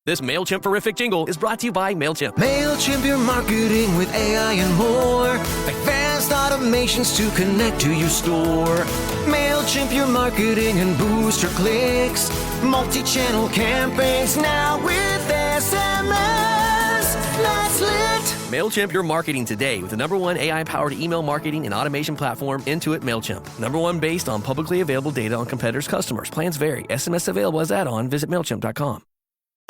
This MailChimp-verific jingle is brought to you by MailChimp. MailChimp, your marketing with AI and more. Advanced automations to connect to your store. MailChimp, your marketing and boost your clicks. Multi-channel campaigns now with SMS. That's lit. MailChimp your marketing today with the #1 AI-powered email marketing and automation platform, Intuit MailChimp. #1 based on publicly available data on competitors' customers. Plans vary. SMS available as add-on. Visit MailChimp.com.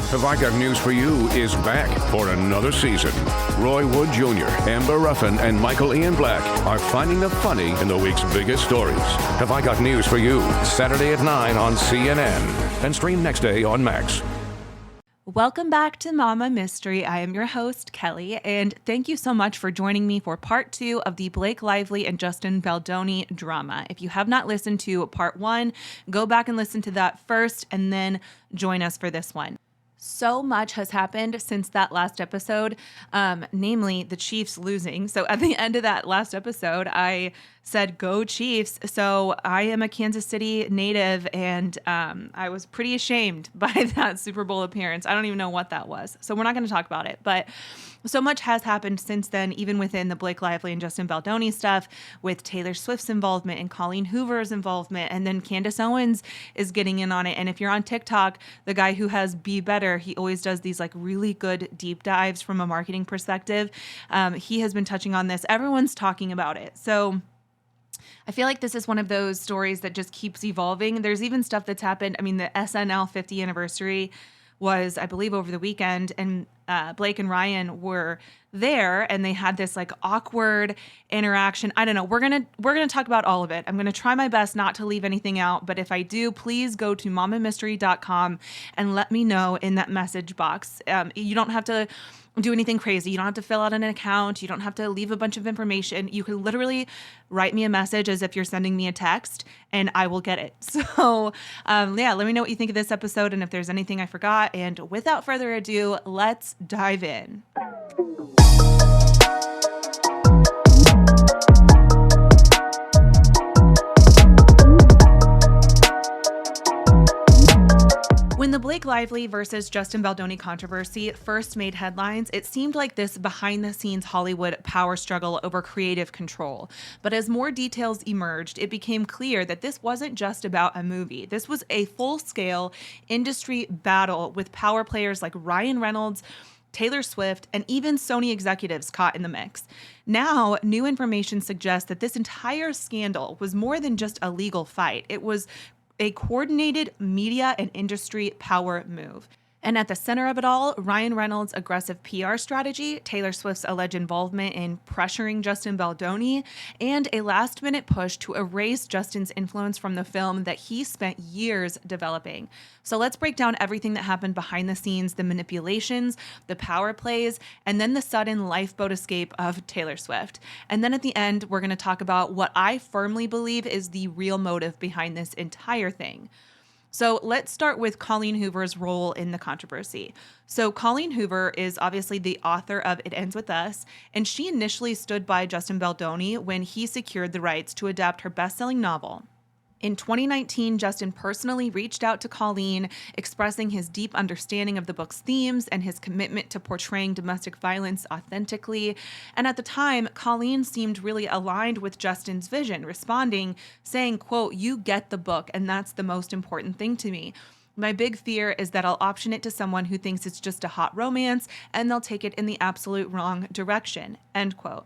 Have I Got News for You is back for another season. Roy Wood Jr., Amber Ruffin, and Michael Ian Black are finding the funny in the week's biggest stories. Have I Got News for You, Saturday at 9 on CNN, and stream next day on Max. Welcome back to Mama Mystery. I am your host, Kelly, and thank you so much for joining me for part 2 of the Blake Lively and Justin Baldoni drama. If you have not listened to part 1, go back and listen to that first, and then join us for this one. So much has happened since that last episode, namely the Chiefs losing. So at the end of that last episode, I said, go Chiefs. So I am a Kansas City native, and I was pretty ashamed by that Super Bowl appearance. I don't even know what that was. So we're not going to talk about it. But so much has happened since then, even within the Blake Lively and Justin Baldoni stuff, with Taylor Swift's involvement and Colleen Hoover's involvement. And then Candace Owens is getting in on it. And if you're on TikTok, the guy who has Be Better, he always does these like really good deep dives from a marketing perspective. He has been touching on this. Everyone's talking about it. So I feel like this is one of those stories that just keeps evolving. There's even stuff that's happened. I mean, the SNL 50 anniversary was, I believe, over the weekend, and Blake and Ryan were there, and they had this like awkward interaction. I don't know. We're gonna talk about all of it. I'm gonna try my best not to leave anything out, but if I do, please go to mamamystery.com and let me know in that message box. You don't have to do anything crazy. You don't have to fill out an account. You don't have to leave a bunch of information. You can literally write me a message as if you're sending me a text, and I will get it. So yeah, let me know what you think of this episode and if there's anything I forgot. And without further ado, let's dive in. When the Blake Lively versus Justin Baldoni controversy first made headlines, it seemed like this behind-the-scenes Hollywood power struggle over creative control. But as more details emerged, it became clear that this wasn't just about a movie. This was a full-scale industry battle with power players like Ryan Reynolds, Taylor Swift, and even Sony executives caught in the mix. Now, new information suggests that this entire scandal was more than just a legal fight. It was a coordinated media and industry power move. And at the center of it all, Ryan Reynolds' aggressive PR strategy, Taylor Swift's alleged involvement in pressuring Justin Baldoni, and a last-minute push to erase Justin's influence from the film that he spent years developing. So let's break down everything that happened behind the scenes, the manipulations, the power plays, and then the sudden lifeboat escape of Taylor Swift. And then at the end, we're going to talk about what I firmly believe is the real motive behind this entire thing. So let's start with Colleen Hoover's role in the controversy. So Colleen Hoover is obviously the author of It Ends With Us, and she initially stood by Justin Baldoni when he secured the rights to adapt her best-selling novel. In 2019, Justin personally reached out to Colleen, expressing his deep understanding of the book's themes and his commitment to portraying domestic violence authentically. And at the time, Colleen seemed really aligned with Justin's vision, responding, saying, quote, "You get the book, and that's the most important thing to me. My big fear is that I'll option it to someone who thinks it's just a hot romance, and they'll take it in the absolute wrong direction," end quote.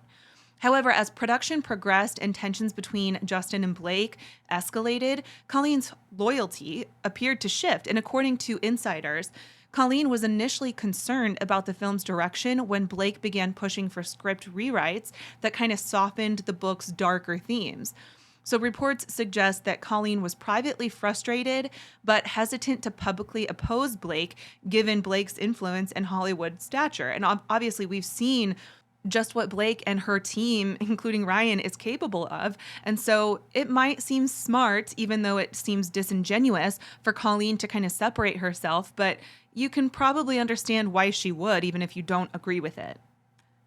However, as production progressed and tensions between Justin and Blake escalated, Colleen's loyalty appeared to shift. And according to insiders, Colleen was initially concerned about the film's direction when Blake began pushing for script rewrites that kind of softened the book's darker themes. So reports suggest that Colleen was privately frustrated, but hesitant to publicly oppose Blake, given Blake's influence and Hollywood stature. And obviously, we've seen just what Blake and her team, including Ryan, is capable of. And so it might seem smart, even though it seems disingenuous, for Colleen to kind of separate herself, but you can probably understand why she would, even if you don't agree with it.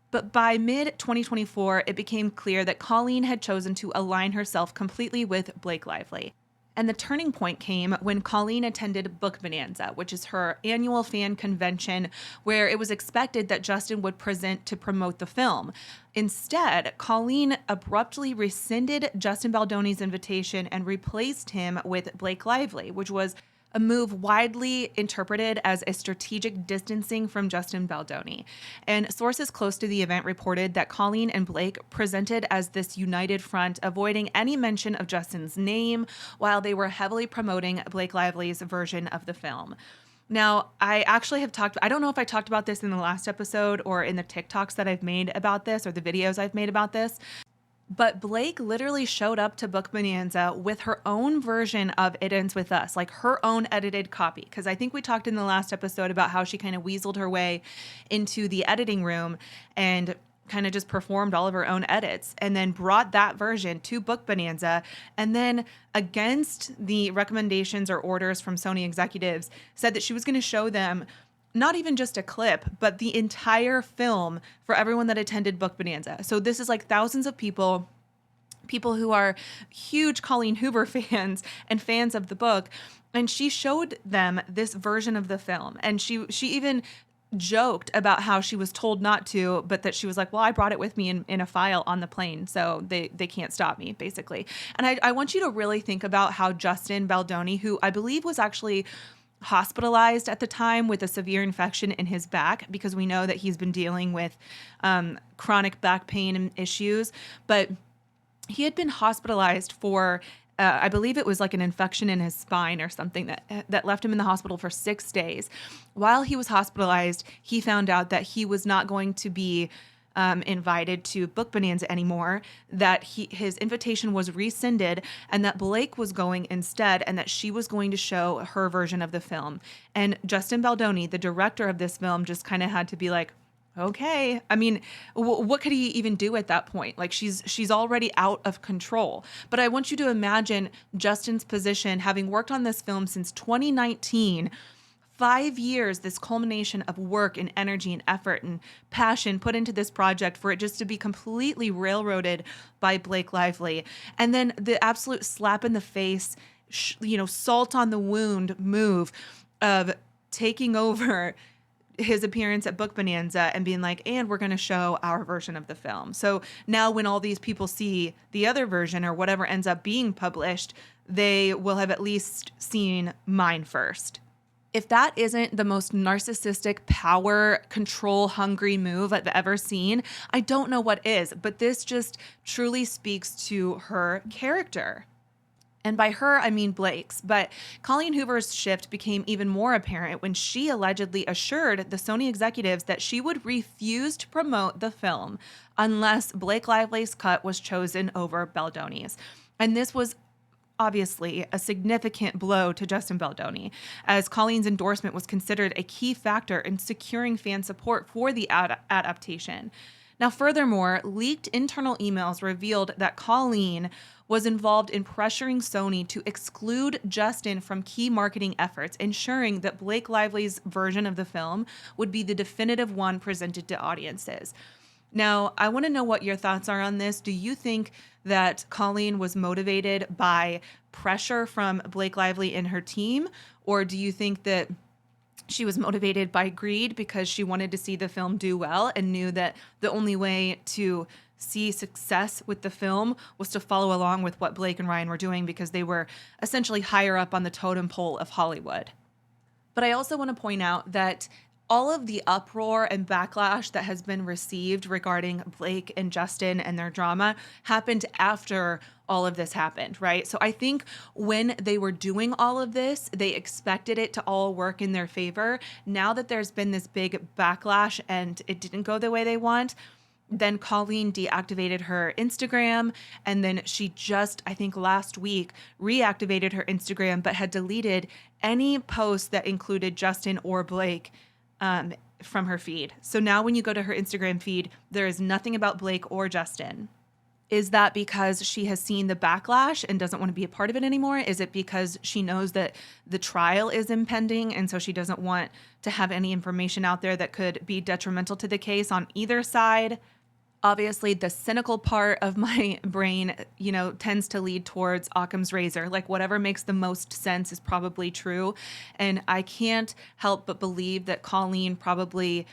But by mid-2024, it became clear that Colleen had chosen to align herself completely with Blake Lively. And the turning point came when Colleen attended Book Bonanza, which is her annual fan convention where it was expected that Justin would present to promote the film. Instead, Colleen abruptly rescinded Justin Baldoni's invitation and replaced him with Blake Lively, which was a move widely interpreted as a strategic distancing from Justin Baldoni. And sources close to the event reported that Colleen and Blake presented as this united front, avoiding any mention of Justin's name while they were heavily promoting Blake Lively's version of the film. Now, I actually have I don't know if I talked about this in the last episode or in the TikToks that I've made about this or the videos I've made about this, but Blake literally showed up to Book Bonanza with her own version of It Ends With Us, like her own edited copy. Because I think we talked in the last episode about how she kind of weaseled her way into the editing room and kind of just performed all of her own edits and then brought that version to Book Bonanza. And then, against the recommendations or orders from Sony executives, said that she was going to show them not even just a clip, but the entire film for everyone that attended Book Bonanza. So this is like thousands of people who are huge Colleen Hoover fans and fans of the book. And she showed them this version of the film. And she even joked about how she was told not to, but that she was like, well, I brought it with me in a file on the plane, so they can't stop me, basically. And I want you to really think about how Justin Baldoni, who I believe was actually hospitalized at the time with a severe infection in his back, because we know that he's been dealing with chronic back pain and issues, but he had been hospitalized for I believe it was like an infection in his spine or something that left him in the hospital for 6 days. While he was hospitalized, he found out that he was not going to be invited to Book Bonanza anymore, that his invitation was rescinded, and that Blake was going instead, and that she was going to show her version of the film. And Justin Baldoni, the director of this film, just kind of had to be like, okay. I mean, what could he even do at that point? Like, she's already out of control. But I want you to imagine Justin's position, having worked on this film since 2019, 5 years, this culmination of work and energy and effort and passion put into this project, for it just to be completely railroaded by Blake Lively. And then the absolute slap in the face, salt on the wound move of taking over his appearance at Book Bonanza and being like, and we're going to show our version of the film. So now when all these people see the other version or whatever ends up being published, they will have at least seen mine first. If that isn't the most narcissistic, power, control hungry move I've ever seen, I don't know what is, but this just truly speaks to her character. And by her, I mean Blake's. But Colleen Hoover's shift became even more apparent when she allegedly assured the Sony executives that she would refuse to promote the film unless Blake Lively's cut was chosen over Baldoni's. And this was obviously a significant blow to Justin Baldoni, as Colleen's endorsement was considered a key factor in securing fan support for the adaptation. Now, furthermore, leaked internal emails revealed that Colleen was involved in pressuring Sony to exclude Justin from key marketing efforts, ensuring that Blake Lively's version of the film would be the definitive one presented to audiences. Now, I want to know what your thoughts are on this. Do you think that Colleen was motivated by pressure from Blake Lively and her team, or do you think that she was motivated by greed because she wanted to see the film do well and knew that the only way to see success with the film was to follow along with what Blake and Ryan were doing because they were essentially higher up on the totem pole of Hollywood? But I also want to point out that all of the uproar and backlash that has been received regarding Blake and Justin and their drama happened after all of this happened, right? So I think when they were doing all of this, they expected it to all work in their favor. Now that there's been this big backlash and it didn't go the way they want, then Colleen deactivated her Instagram, and then she just, I think last week, reactivated her Instagram, but had deleted any post that included Justin or Blake from her feed. So now when you go to her Instagram feed, there is nothing about Blake or Justin. Is that because she has seen the backlash and doesn't want to be a part of it anymore? Is it because she knows that the trial is impending and so she doesn't want to have any information out there that could be detrimental to the case on either side? Obviously, the cynical part of my brain, tends to lead towards Occam's razor. Like, whatever makes the most sense is probably true. And I can't help but believe that Colleen probably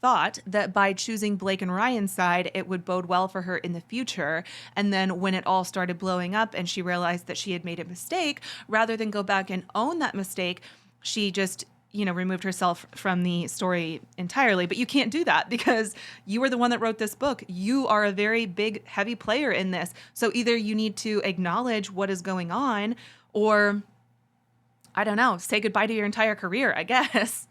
thought that by choosing Blake and Ryan's side, it would bode well for her in the future. And then when it all started blowing up and she realized that she had made a mistake, rather than go back and own that mistake, she just removed herself from the story entirely. But you can't do that because you were the one that wrote this book. You are a very big, heavy player in this. So either you need to acknowledge what is going on or, I don't know, say goodbye to your entire career, I guess.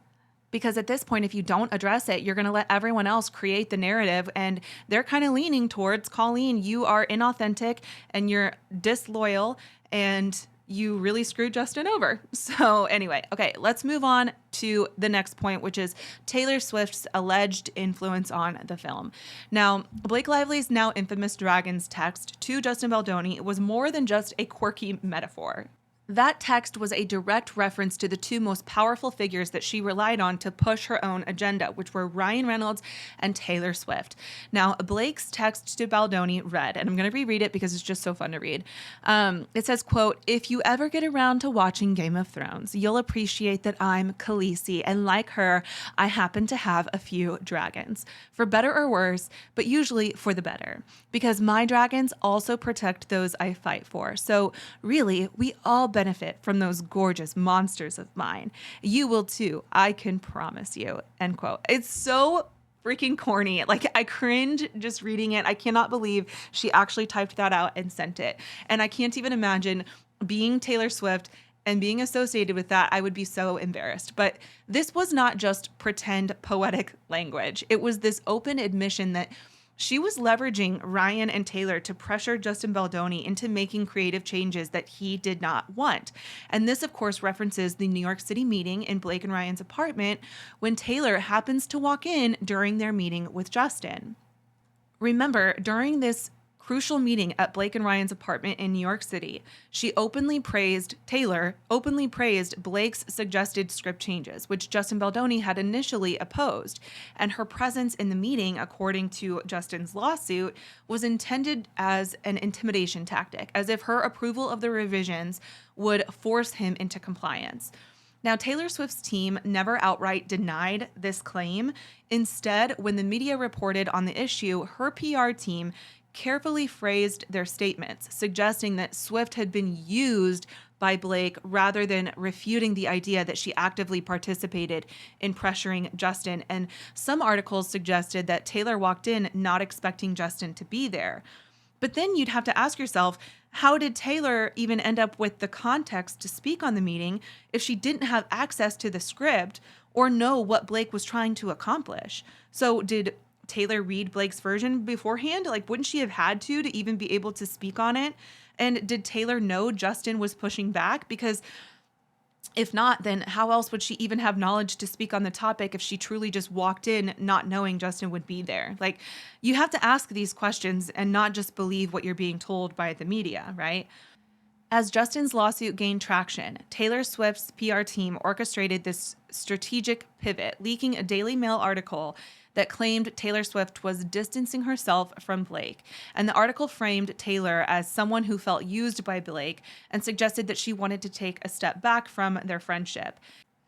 Because at this point, if you don't address it, you're going to let everyone else create the narrative. And they're kind of leaning towards, Colleen, you are inauthentic and you're disloyal and you really screwed Justin over. So anyway, okay, let's move on to the next point, which is Taylor Swift's alleged influence on the film. Now, Blake Lively's now infamous Dragons text to Justin Baldoni was more than just a quirky metaphor. That text was a direct reference to the two most powerful figures that she relied on to push her own agenda, which were Ryan Reynolds and Taylor Swift. Now, Blake's text to Baldoni read, and I'm going to reread it because it's just so fun to read. It says, quote, "If you ever get around to watching Game of Thrones, you'll appreciate that I'm Khaleesi, and like her, I happen to have a few dragons. For better or worse, but usually for the better. Because my dragons also protect those I fight for. So really, we all benefit from those gorgeous monsters of mine. You will too, I can promise you." End quote. It's so freaking corny. Like, I cringe just reading it. I cannot believe she actually typed that out and sent it. And I can't even imagine being Taylor Swift and being associated with that. I would be so embarrassed. But this was not just pretend poetic language. It was this open admission that she was leveraging Ryan and Taylor to pressure Justin Baldoni into making creative changes that he did not want. And this, of course, references the New York City meeting in Blake and Ryan's apartment when Taylor happens to walk in during their meeting with Justin. Remember, during this crucial meeting at Blake and Ryan's apartment in New York City, Taylor openly praised Blake's suggested script changes, which Justin Baldoni had initially opposed. And her presence in the meeting, according to Justin's lawsuit, was intended as an intimidation tactic, as if her approval of the revisions would force him into compliance. Now, Taylor Swift's team never outright denied this claim. Instead, when the media reported on the issue, her PR team carefully phrased their statements, suggesting that Swift had been used by Blake rather than refuting the idea that she actively participated in pressuring Justin. And some articles suggested that Taylor walked in not expecting Justin to be there. But then you'd have to ask yourself, how did Taylor even end up with the context to speak on the meeting if she didn't have access to the script or know what Blake was trying to accomplish? So did Taylor read Blake's version beforehand? Like, wouldn't she have had to even be able to speak on it? And did Taylor know Justin was pushing back? Because if not, then how else would she even have knowledge to speak on the topic if she truly just walked in not knowing Justin would be there? Like, you have to ask these questions and not just believe what you're being told by the media, right? As Justin's lawsuit gained traction, Taylor Swift's PR team orchestrated this strategic pivot, leaking a Daily Mail article that claimed Taylor Swift was distancing herself from Blake. And the article framed Taylor as someone who felt used by Blake and suggested that she wanted to take a step back from their friendship.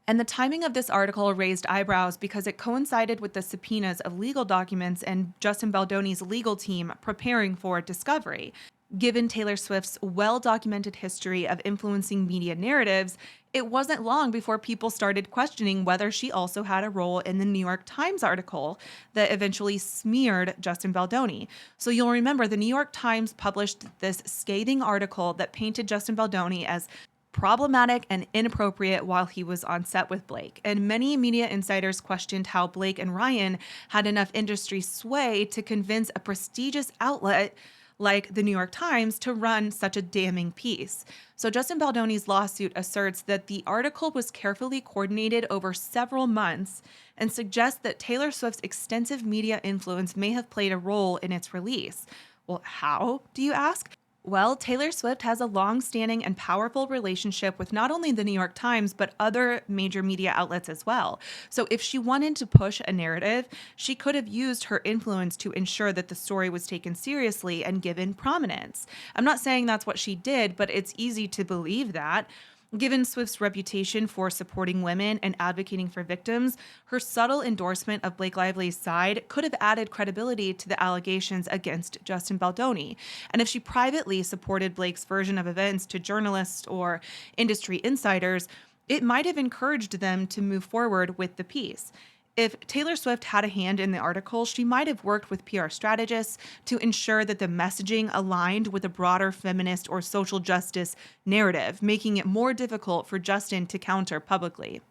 And the timing of this article raised eyebrows because it coincided with the subpoenas of legal documents and Justin Baldoni's legal team preparing for discovery. Given Taylor Swift's well-documented history of influencing media narratives, it wasn't long before people started questioning whether she also had a role in the New York Times article that eventually smeared Justin Baldoni. So you'll remember the New York Times published this scathing article that painted Justin Baldoni as problematic and inappropriate while he was on set with Blake. And many media insiders questioned how Blake and Ryan had enough industry sway to convince a prestigious outlet like the New York Times to run such a damning piece. So Justin Baldoni's lawsuit asserts that the article was carefully coordinated over several months and suggests that Taylor Swift's extensive media influence may have played a role in its release. Well, how, do you ask? Well, Taylor Swift has a long-standing and powerful relationship with not only the New York Times, but other major media outlets as well. So if she wanted to push a narrative, she could have used her influence to ensure that the story was taken seriously and given prominence. I'm not saying that's what she did, but it's easy to believe that. Given Swift's reputation for supporting women and advocating for victims, her subtle endorsement of Blake Lively's side could have added credibility to the allegations against Justin Baldoni. And if she privately supported Blake's version of events to journalists or industry insiders, it might have encouraged them to move forward with the piece. If Taylor Swift had a hand in the article, she might have worked with PR strategists to ensure that the messaging aligned with a broader feminist or social justice narrative, making it more difficult for Justin to counter publicly.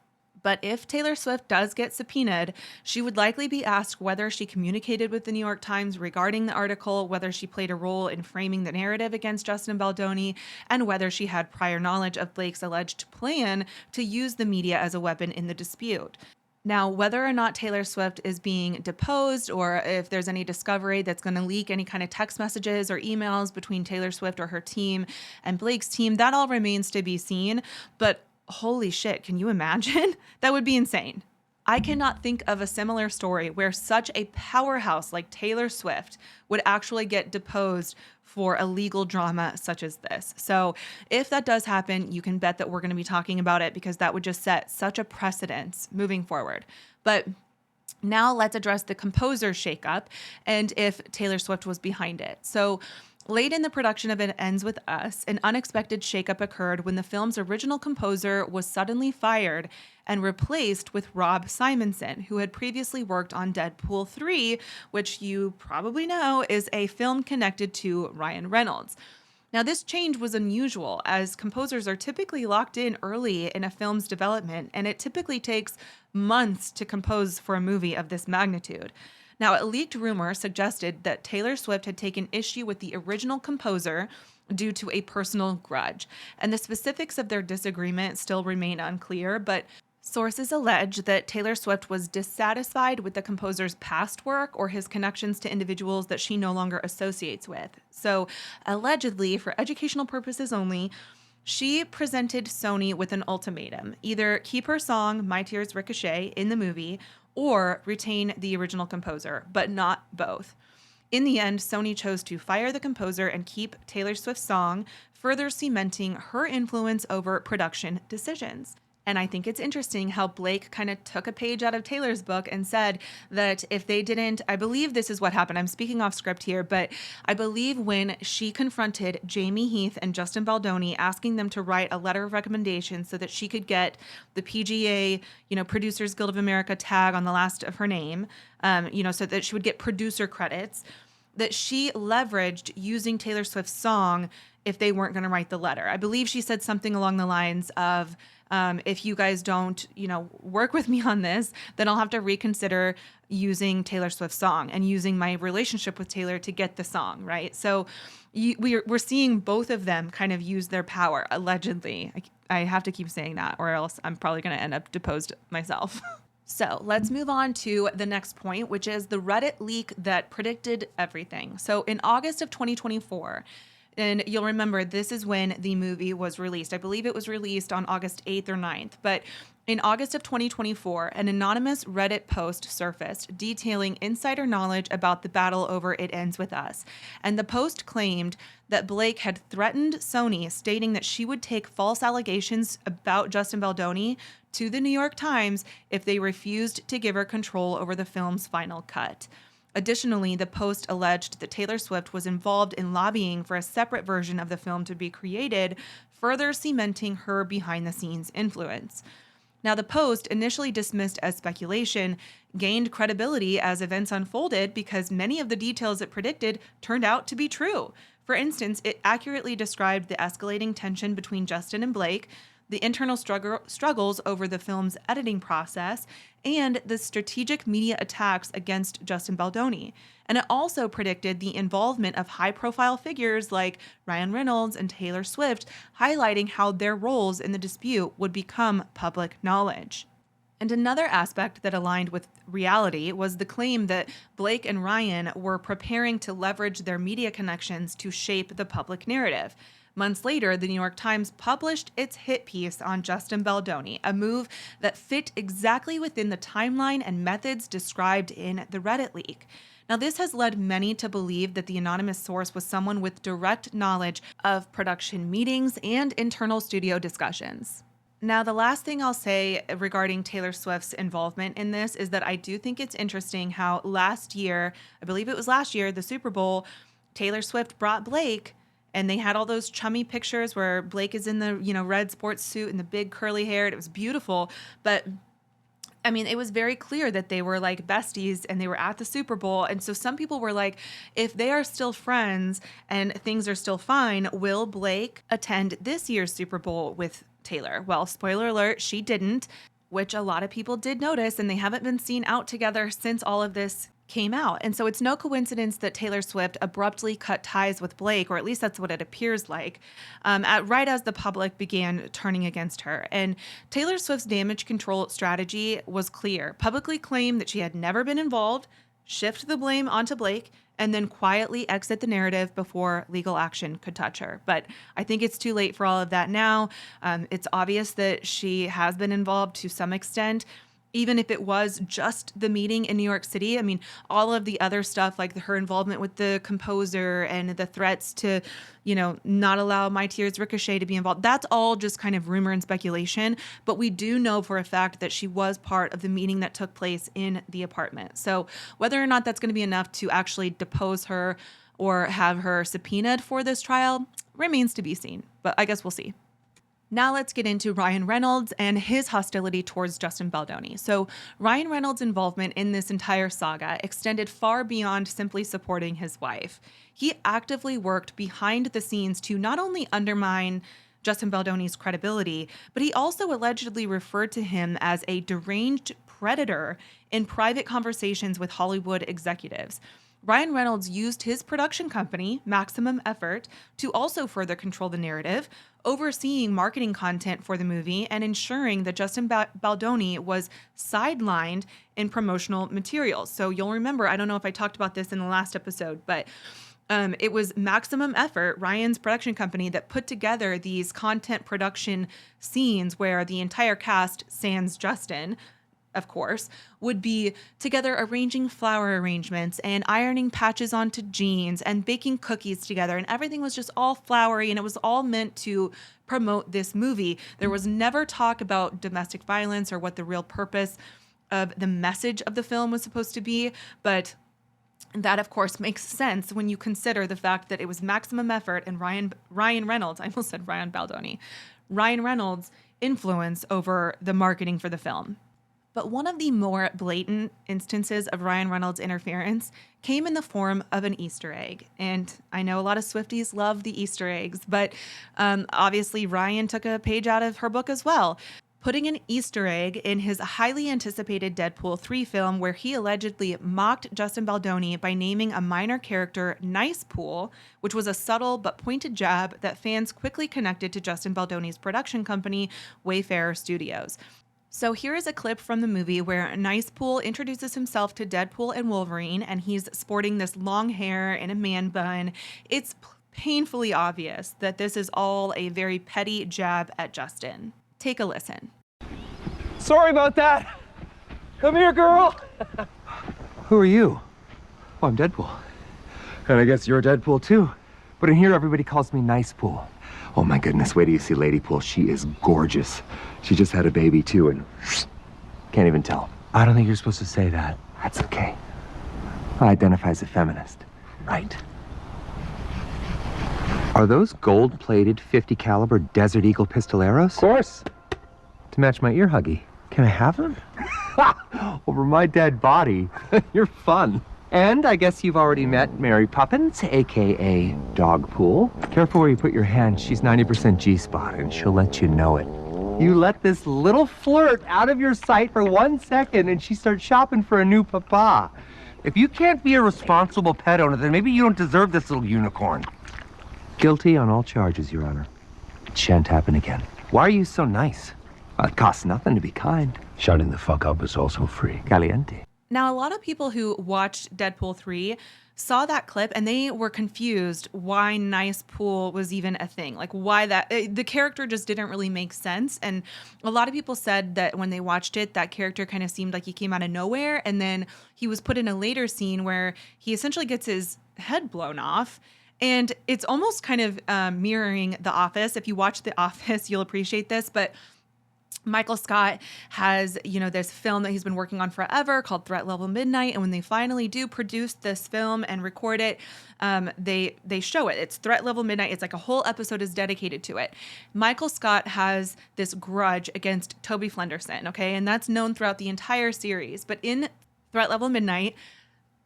But if Taylor Swift does get subpoenaed, she would likely be asked whether she communicated with the New York Times regarding the article, whether she played a role in framing the narrative against Justin Baldoni, and whether she had prior knowledge of Blake's alleged plan to use the media as a weapon in the dispute. Now, whether or not Taylor Swift is being deposed or if there's any discovery that's going to leak any kind of text messages or emails between Taylor Swift or her team and Blake's team, that all remains to be seen. But holy shit, can you imagine? That would be insane. I cannot think of a similar story where such a powerhouse like Taylor Swift would actually get deposed for a legal drama such as this. So if that does happen, you can bet that we're going to be talking about it because that would just set such a precedence moving forward. But now let's address the composer shakeup and if Taylor Swift was behind it. So late in the production of It Ends With Us, an unexpected shakeup occurred when the film's original composer was suddenly fired and replaced with Rob Simonson, who had previously worked on Deadpool 3, which you probably know is a film connected to Ryan Reynolds. Now, this change was unusual as composers are typically locked in early in a film's development, and it typically takes months to compose for a movie of this magnitude. Now, a leaked rumor suggested that Taylor Swift had taken issue with the original composer due to a personal grudge, and the specifics of their disagreement still remain unclear, but sources allege that Taylor Swift was dissatisfied with the composer's past work or his connections to individuals that she no longer associates with. So, allegedly, for educational purposes only, she presented Sony with an ultimatum: either keep her song, My Tears Ricochet, in the movie, or retain the original composer, but not both. In the end, Sony chose to fire the composer and keep Taylor Swift's song, further cementing her influence over production decisions. And I think it's interesting how Blake kind of took a page out of Taylor's book and said that if they didn't, I believe this is what happened. I'm speaking off script here, but I believe when she confronted Jamie Heath and Justin Baldoni, asking them to write a letter of recommendation so that she could get the PGA, Producers Guild of America tag on the last of her name, so that she would get producer credits, that she leveraged using Taylor Swift's song if they weren't going to write the letter. I believe she said something along the lines of, if you guys don't, work with me on this, then I'll have to reconsider using Taylor Swift's song and using my relationship with Taylor to get the song, right? So we're seeing both of them kind of use their power, allegedly. I have to keep saying that, or else I'm probably going to end up deposed myself. So let's move on to the next point, which is the Reddit leak that predicted everything. So in August of 2024, and you'll remember this is when the movie was released. I believe it was released on August 8th or 9th. But in August of 2024, an anonymous Reddit post surfaced detailing insider knowledge about the battle over It Ends With Us. And the post claimed that Blake had threatened Sony, stating that she would take false allegations about Justin Baldoni to the New York Times if they refused to give her control over the film's final cut. Additionally, the post alleged that Taylor Swift was involved in lobbying for a separate version of the film to be created, further cementing her behind-the-scenes influence. Now, the post, initially dismissed as speculation, gained credibility as events unfolded because many of the details it predicted turned out to be true. For instance, it accurately described the escalating tension between Justin and Blake, the internal struggles over the film's editing process, and the strategic media attacks against Justin Baldoni. And it also predicted the involvement of high-profile figures like Ryan Reynolds and Taylor Swift, highlighting how their roles in the dispute would become public knowledge. And another aspect that aligned with reality was the claim that Blake and Ryan were preparing to leverage their media connections to shape the public narrative. Months later, the New York Times published its hit piece on Justin Baldoni, a move that fit exactly within the timeline and methods described in the Reddit leak. Now, this has led many to believe that the anonymous source was someone with direct knowledge of production meetings and internal studio discussions. Now, the last thing I'll say regarding Taylor Swift's involvement in this is that I do think it's interesting how last year, I believe it was last year, the Super Bowl, Taylor Swift brought Blake, and they had all those chummy pictures where Blake is in the, red sports suit and the big curly hair. It was beautiful. But I mean, it was very clear that they were like besties and they were at the Super Bowl. And so some people were like, if they are still friends and things are still fine, will Blake attend this year's Super Bowl with Taylor? Well, spoiler alert, she didn't, which a lot of people did notice, and they haven't been seen out together since all of this came out. And so it's no coincidence that Taylor Swift abruptly cut ties with Blake, or at least that's what it appears like, right as the public began turning against her. And Taylor Swift's damage control strategy was clear: publicly claim that she had never been involved, shift the blame onto Blake, and then quietly exit the narrative before legal action could touch her. But I think it's too late for all of that now. It's obvious that she has been involved to some extent. Even if it was just the meeting in New York City, I mean, all of the other stuff, like her involvement with the composer and the threats to, not allow My Tears Ricochet to be involved, that's all just kind of rumor and speculation. But we do know for a fact that she was part of the meeting that took place in the apartment. So whether or not that's going to be enough to actually depose her or have her subpoenaed for this trial remains to be seen. But I guess we'll see. Now let's get into Ryan Reynolds and his hostility towards Justin Baldoni. So Ryan Reynolds' involvement in this entire saga extended far beyond simply supporting his wife. He actively worked behind the scenes to not only undermine Justin Baldoni's credibility, but he also allegedly referred to him as a deranged predator in private conversations with Hollywood executives. Ryan Reynolds used his production company, Maximum Effort, to also further control the narrative, overseeing marketing content for the movie and ensuring that Justin Baldoni was sidelined in promotional materials. So you'll remember, I don't know if I talked about this in the last episode, but it was Maximum Effort, Ryan's production company, that put together these content production scenes where the entire cast, sans Justin, of course, would be together arranging flower arrangements and ironing patches onto jeans and baking cookies together. And everything was just all flowery, and it was all meant to promote this movie. There was never talk about domestic violence or what the real purpose of the message of the film was supposed to be. But that, of course, makes sense when you consider the fact that it was Maximum Effort and Ryan Reynolds, I almost said Ryan Baldoni, Ryan Reynolds' influence over the marketing for the film. But one of the more blatant instances of Ryan Reynolds' interference came in the form of an Easter egg. And I know a lot of Swifties love the Easter eggs, but obviously Ryan took a page out of her book as well, putting an Easter egg in his highly anticipated Deadpool 3 film, where he allegedly mocked Justin Baldoni by naming a minor character Nice Pool, which was a subtle but pointed jab that fans quickly connected to Justin Baldoni's production company, Wayfarer Studios. So here is a clip from the movie where Nice Pool introduces himself to Deadpool and Wolverine, and he's sporting this long hair and a man bun. It's painfully obvious that this is all a very petty jab at Justin. Take a listen. Sorry about that. Come here, girl. Who are you? Oh, I'm Deadpool. And I guess you're Deadpool too. But in here, everybody calls me Nice Pool. Oh my goodness, wait till you see Lady Pool. She is gorgeous. She just had a baby too, and can't even tell. I don't think you're supposed to say that. That's okay. I identify as a feminist. Right. Are those gold-plated 50 caliber Desert Eagle pistoleros? Of course. To match my ear huggy. Can I have them? Over my dead body. You're fun. And I guess you've already met Mary Poppins, a.k.a. Dogpool. Careful where you put your hand. She's 90% G-spot, and she'll let you know it. You let this little flirt out of your sight for 1 second, and she starts shopping for a new papa. If you can't be a responsible pet owner, then maybe you don't deserve this little unicorn. Guilty on all charges, Your Honor. It shan't happen again. Why are you so nice? It costs nothing to be kind. Shutting the fuck up is also free. Caliente. Now, a lot of people who watched Deadpool 3 saw that clip and they were confused why nice pool was even a thing. Like why the character just didn't really make sense. And a lot of people said that when they watched it, that character kind of seemed like he came out of nowhere. And then he was put in a later scene where he essentially gets his head blown off. And it's almost kind of mirroring The Office. If you watch The Office, you'll appreciate this. But Michael Scott has, this film that he's been working on forever called Threat Level Midnight. And when they finally do produce this film and record it, they show it. It's Threat Level Midnight. It's like a whole episode is dedicated to it. Michael Scott has this grudge against Toby Flenderson, okay? And that's known throughout the entire series. But in Threat Level Midnight,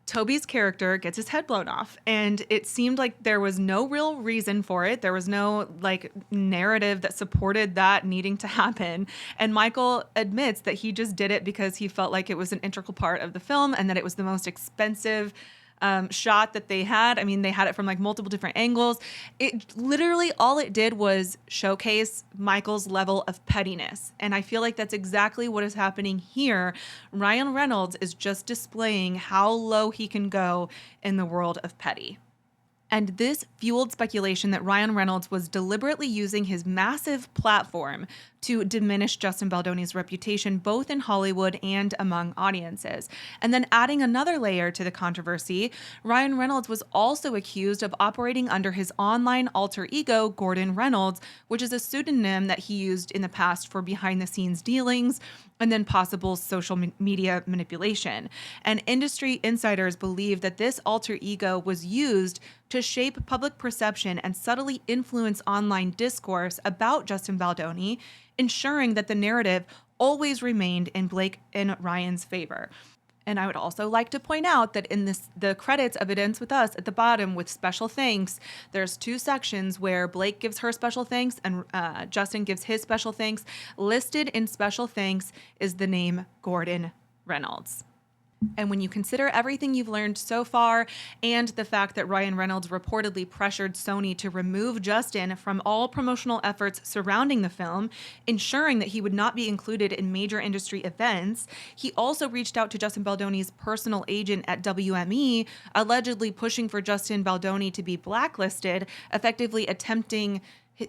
Toby's character gets his head blown off, and it seemed like there was no real reason for it. There was no narrative that supported that needing to happen. And Michael admits that he just did it because he felt like it was an integral part of the film and that it was the most expensive shot that they had. I mean, they had it from multiple different angles. It literally, all it did was showcase Michael's level of pettiness. And I feel like that's exactly what is happening here. Ryan Reynolds is just displaying how low he can go in the world of petty. And this fueled speculation that Ryan Reynolds was deliberately using his massive platform to diminish Justin Baldoni's reputation both in Hollywood and among audiences. And then adding another layer to the controversy, Ryan Reynolds was also accused of operating under his online alter ego, Gordon Reynolds, which is a pseudonym that he used in the past for behind-the-scenes dealings and then possible social media manipulation. And industry insiders believe that this alter ego was used to shape public perception and subtly influence online discourse about Justin Baldoni, ensuring that the narrative always remained in Blake and Ryan's favor. And I would also like to point out that in the credits of It Ends With Us at the bottom with special thanks, there's 2 sections where Blake gives her special thanks and Justin gives his special thanks. Listed in special thanks is the name Gordon Reynolds. And when you consider everything you've learned so far and the fact that Ryan Reynolds reportedly pressured Sony to remove Justin from all promotional efforts surrounding the film, ensuring that he would not be included in major industry events, he also reached out to Justin Baldoni's personal agent at WME, allegedly pushing for Justin Baldoni to be blacklisted, effectively attempting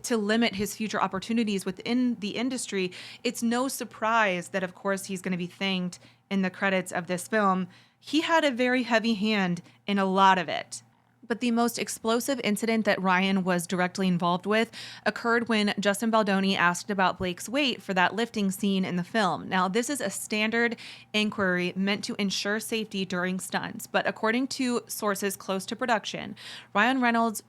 to limit his future opportunities within the industry. It's no surprise that, of course, he's going to be thanked in the credits of this film. He had a very heavy hand in a lot of it. But the most explosive incident that Ryan was directly involved with occurred when Justin Baldoni asked about Blake's weight for that lifting scene in the film. Now, this is a standard inquiry meant to ensure safety during stunts, but according to sources close to production, Ryan Reynolds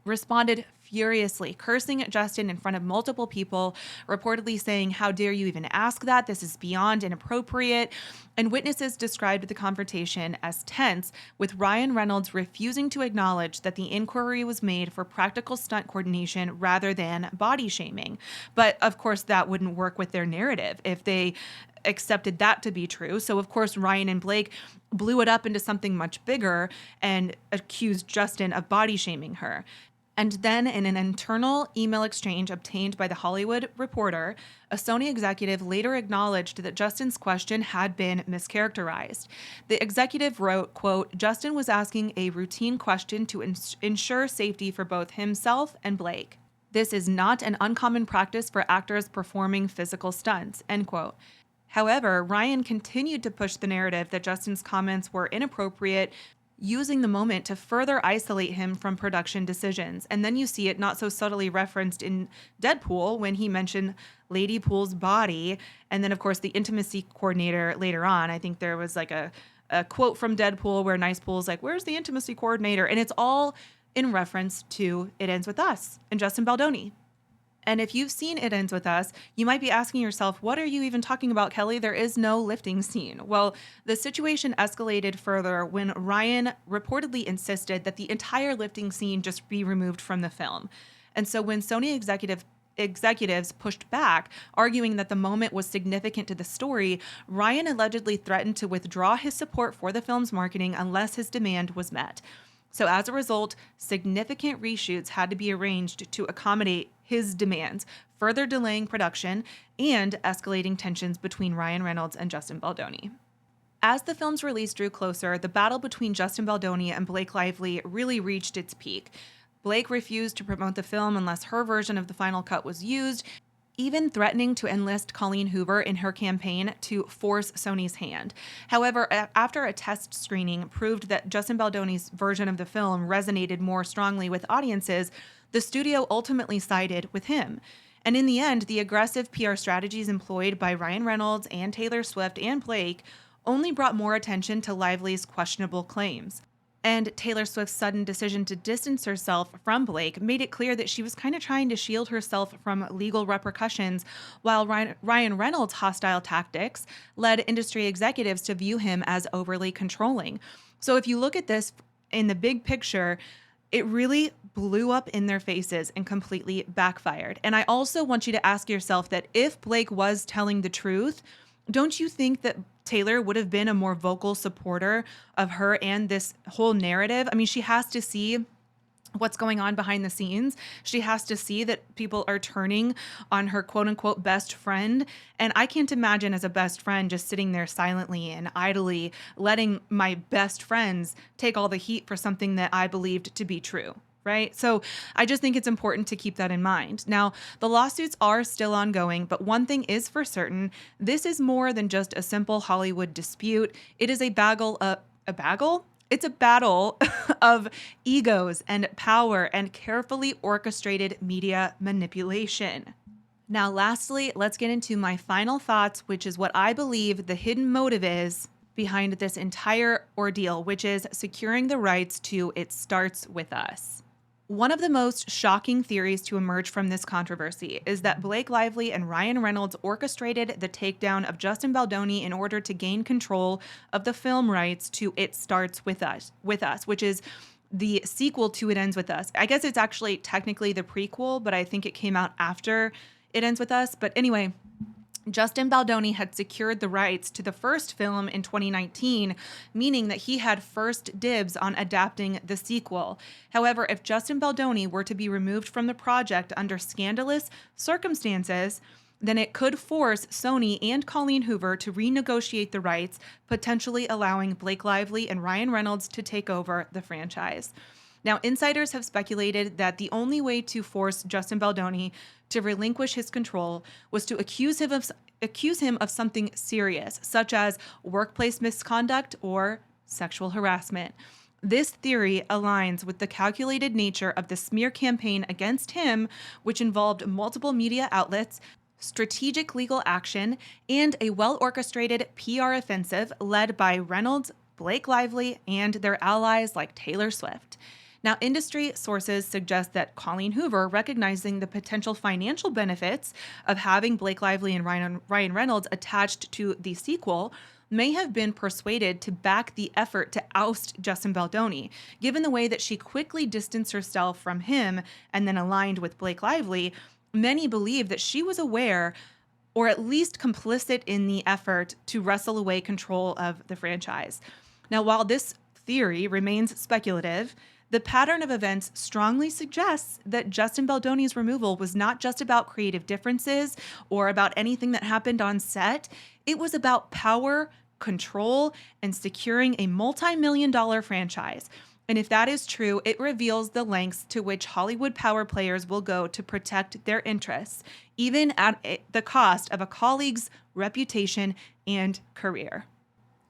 responded furiously, cursing at Justin in front of multiple people, reportedly saying, "How dare you even ask that? This is beyond inappropriate." And witnesses described the confrontation as tense, with Ryan Reynolds refusing to acknowledge that the inquiry was made for practical stunt coordination rather than body shaming. But of course, that wouldn't work with their narrative if they accepted that to be true. So of course, Ryan and Blake blew it up into something much bigger and accused Justin of body shaming her. And then in an internal email exchange obtained by The Hollywood Reporter, a Sony executive later acknowledged that Justin's question had been mischaracterized. The executive wrote, quote, "Justin was asking a routine question to ensure safety for both himself and Blake. This is not an uncommon practice for actors performing physical stunts," end quote. However, Ryan continued to push the narrative that Justin's comments were inappropriate, using the moment to further isolate him from production decisions. And then you see it not so subtly referenced in Deadpool when he mentioned Lady Pool's body. And then, of course, the intimacy coordinator later on. I think there was a quote from Deadpool where Nice Pool's like, "Where's the intimacy coordinator?" And it's all in reference to It Ends With Us and Justin Baldoni. And if you've seen It Ends With Us, you might be asking yourself, what are you even talking about, Kelly? There is no lifting scene. Well, the situation escalated further when Ryan reportedly insisted that the entire lifting scene just be removed from the film. And so when Sony executives pushed back, arguing that the moment was significant to the story, Ryan allegedly threatened to withdraw his support for the film's marketing unless his demand was met. So as a result, significant reshoots had to be arranged to accommodate his demands, further delaying production and escalating tensions between Ryan Reynolds and Justin Baldoni. As the film's release drew closer, the battle between Justin Baldoni and Blake Lively really reached its peak. Blake refused to promote the film unless her version of the final cut was used, even threatening to enlist Colleen Hoover in her campaign to force Sony's hand. However, after a test screening proved that Justin Baldoni's version of the film resonated more strongly with audiences, the studio ultimately sided with him. And in the end, the aggressive PR strategies employed by Ryan Reynolds and Taylor Swift and Blake only brought more attention to Lively's questionable claims. And Taylor Swift's sudden decision to distance herself from Blake made it clear that she was kind of trying to shield herself from legal repercussions, while Ryan Reynolds' hostile tactics led industry executives to view him as overly controlling. So if you look at this in the big picture, it really blew up in their faces and completely backfired. And I also want you to ask yourself that if Blake was telling the truth, don't you think that Taylor would have been a more vocal supporter of her and this whole narrative? I mean, she has to see what's going on behind the scenes. She has to see that people are turning on her quote unquote best friend. And I can't imagine as a best friend just sitting there silently and idly letting my best friends take all the heat for something that I believed to be true. Right? So I just think it's important to keep that in mind. Now, the lawsuits are still ongoing, but one thing is for certain, this is more than just a simple Hollywood dispute. It is a battle It's a battle of egos and power and carefully orchestrated media manipulation. Now, lastly, let's get into my final thoughts, which is what I believe the hidden motive is behind this entire ordeal, which is securing the rights to It Starts With Us. One of the most shocking theories to emerge from this controversy is that Blake Lively and Ryan Reynolds orchestrated the takedown of Justin Baldoni in order to gain control of the film rights to It Starts With Us, which is the sequel to It Ends With Us. I guess it's actually technically the prequel, but I think it came out after It Ends With Us. But anyway, Justin Baldoni had secured the rights to the first film in 2019, meaning that he had first dibs on adapting the sequel. However, if Justin Baldoni were to be removed from the project under scandalous circumstances, then it could force Sony and Colleen Hoover to renegotiate the rights, potentially allowing Blake Lively and Ryan Reynolds to take over the franchise. Now, insiders have speculated that the only way to force Justin Baldoni to relinquish his control was to accuse him of something serious, such as workplace misconduct or sexual harassment. This theory aligns with the calculated nature of the smear campaign against him, which involved multiple media outlets, strategic legal action, and a well-orchestrated PR offensive led by Reynolds, Blake Lively, and their allies like Taylor Swift. Now, industry sources suggest that Colleen Hoover, recognizing the potential financial benefits of having Blake Lively and Ryan Reynolds attached to the sequel, may have been persuaded to back the effort to oust Justin Baldoni, given the way that she quickly distanced herself from him and then aligned with Blake Lively. Many believe that she was aware or at least complicit in the effort to wrestle away control of the franchise. Now, while this theory remains speculative, the pattern of events strongly suggests that Justin Baldoni's removal was not just about creative differences or about anything that happened on set. It was about power, control, and securing a multi-million-dollar franchise. And if that is true, it reveals the lengths to which Hollywood power players will go to protect their interests, even at the cost of a colleague's reputation and career.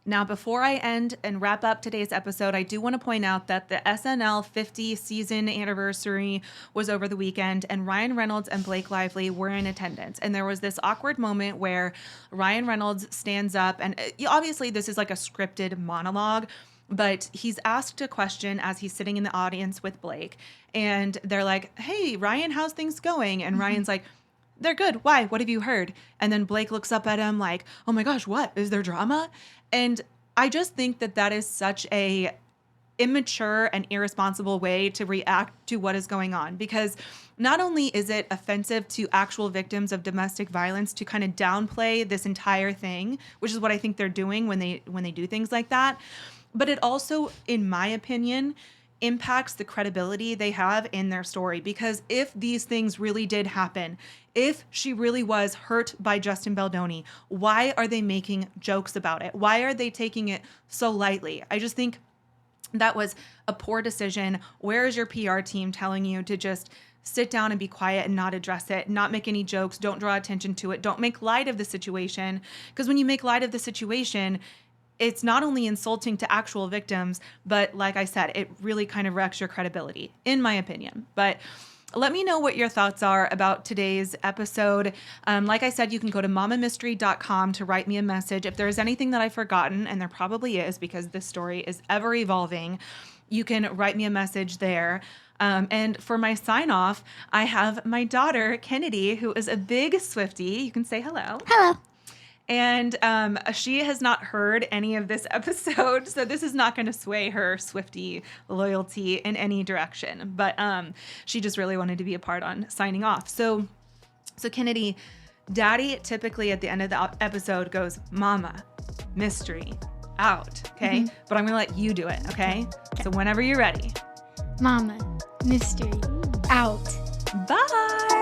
Now, before I end and wrap up today's episode, I do want to point out that the SNL 50 season anniversary was over the weekend, and Ryan Reynolds and Blake Lively were in attendance. And there was this awkward moment where Ryan Reynolds stands up, and obviously this is like a scripted monologue, but he's asked a question as he's sitting in the audience with Blake. And they're like, "Hey, Ryan, how's things going?" And Ryan's like, "They're good. Why? What have you heard?" And then Blake looks up at him like, "Oh my gosh, what? Is there drama?" And I just think that that is such a immature and irresponsible way to react to what is going on, because not only is it offensive to actual victims of domestic violence to kind of downplay this entire thing, which is what I think they're doing when they do things like that, but it also, in my opinion, impacts the credibility they have in their story. Because if these things really did happen, if she really was hurt by Justin Baldoni, why are they making jokes about it? Why are they taking it so lightly? I just think that was a poor decision. Where is your PR team telling you to just sit down and be quiet and not address it, not make any jokes, don't draw attention to it, don't make light of the situation? Because when you make light of the situation, it's not only insulting to actual victims, but like I said, it really kind of wrecks your credibility, in my opinion. But let me know what your thoughts are about today's episode. Like I said, you can go to mamamystery.com to write me a message. If there's anything that I've forgotten, and there probably is because this story is ever evolving, you can write me a message there. And for my sign off, I have my daughter, Kennedy, who is a big Swiftie. You can say hello. Hello. And she has not heard any of this episode, so this is not going to sway her Swiftie loyalty in any direction. But she just really wanted to be a part on signing off. So Kennedy, Daddy typically at the end of the episode goes, Mama, mystery, out, okay? Mm-hmm. But I'm going to let you do it, okay? So whenever you're ready. Mama, mystery, out. Bye!